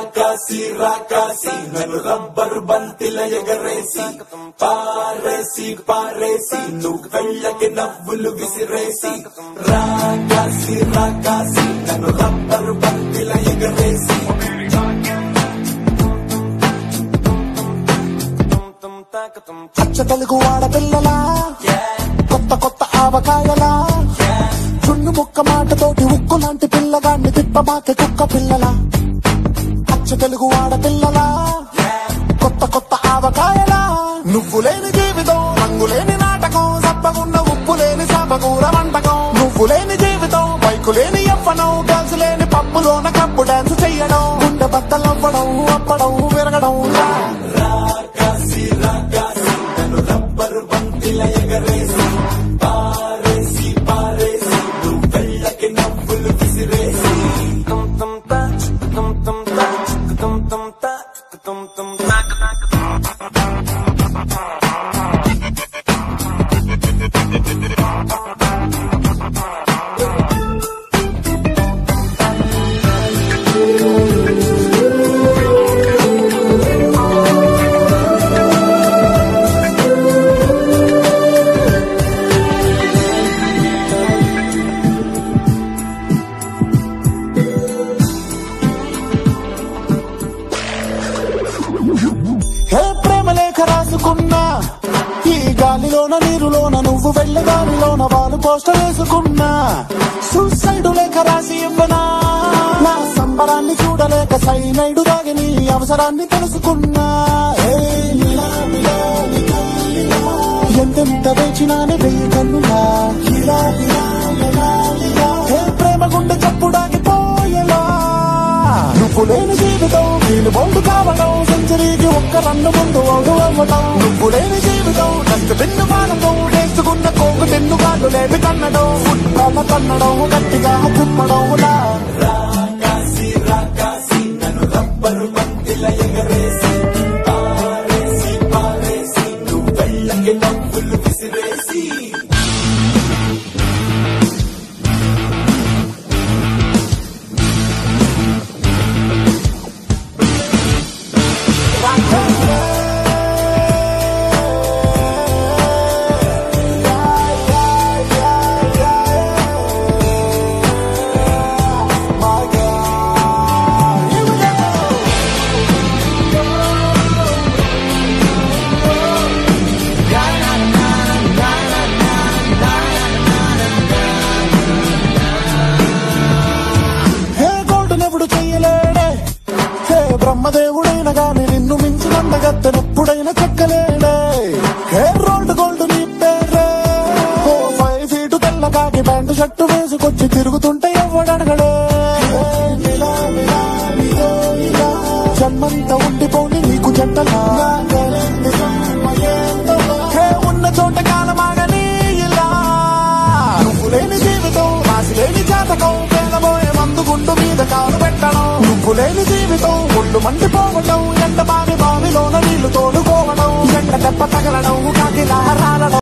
రాకాసి రాకాసి నన్ను రబ్బర్ బంతిల ఎగరేసి పారేసి పారేసి నువ్వు కళ్ళకి నవ్వులు విసిరేసి రాకాసి రాకాసి నన్ను రబ్బర్ బంతిల ఎగరేసి అచ్చ తెలుగు ఆడపిల్లలా కొత్త కొత్త ఆవకాయలా చున్ను ముక్క మాటతోటి ఉక్కు లాంటి పిల్లగాన్ని తిప్పమాకే కుక్క పిల్లలా అచ్చ తెలుగు ఆడపిల్లలా కొత్త కొత్త ఆవకాయలా నువ్వు లేని జీవితం రంగు లేని నాటకం సప్పగున్న ఉప్పు లేని సాపకూర వంటకం నువ్వు లేని జీవితం బైకు లేని ఎవ్వడం గాజు లేని పప్పులోన కప్పు డాన్స్ చెయ్యడం గుండె బద్దలవ్వడం అప్పడం విరగడం రాకాసి రాకాసి నన్ను రబ్బర్ బంతిల ఎగరేసి పారేసి పారేసి నువ్వు కళ్ళకి నవ్వులు విసిరేసి హే ప్రేమ లేఖ రాసుకున్నా ఈ గాలిలోన నీరులోన నువ్వు వెళ్ళే దారిలోన వాళ్ళు పోస్టర్ వేసుకున్నా సూసైడ్ లేఖ రాసి ఇవ్వనా నా సంబరాన్ని చూడలేక సైనైడు దాగి నీ అవసరాన్ని తెలుసుకున్నా ఎంతెంత వేచినానే వెయ్యి కన్నులా హే ప్రేమ గుండె చప్పుడాగిపోయేలా నువ్వు లేని జీవితం నేను బౌండు కావడం సెంచరీకి ఒక్క రన్ను ముందు అవుడు అవ్వడం నువ్వు లేని జీవితం డస్ట్ బిన్ను మానడం వేసుకున్న కోకు తిన్ను కాళ్ళు లేపి కన్నడం ఫుడ్ కాళ్ళ కన్నడం గట్టిగా తిప్పడం రాకాసి రాకాసి నన్ను రబ్బరు బంతిల ఎగరేసి పారేసి పారేసి నువ్వు కళ్ళకి నవ్వులు విసిరేసి బ్రహ్మదేవుడైన గాని నిన్ను మించిన అందగత్తెనెప్పుడైనా చెక్కలేడే హే రోల్డ్ గోల్డ్ నీ పేరే 5 ఫీటు తెల్లగాకి ప్యాంటు షర్టు వేసుకొచ్చి తిరుగుతుంటే ఎవ్వడడగడే జన్మంతా ఉండిపోని నీకు జంటలా హే ఉన్న చోట కాలమాగని ఇలా నువ్వు లేని జీవితం రాసి లేని జాతకం పేదబోయే మందు గుండు మీద కాలు పెట్టడం నువ్వు లేని జీవితం ఒళ్ళు మండిపోవడం ఎండ బావిలోన నీళ్లు తోడుకోవడం ఎండ దెబ్బ తగలడం కాకిలా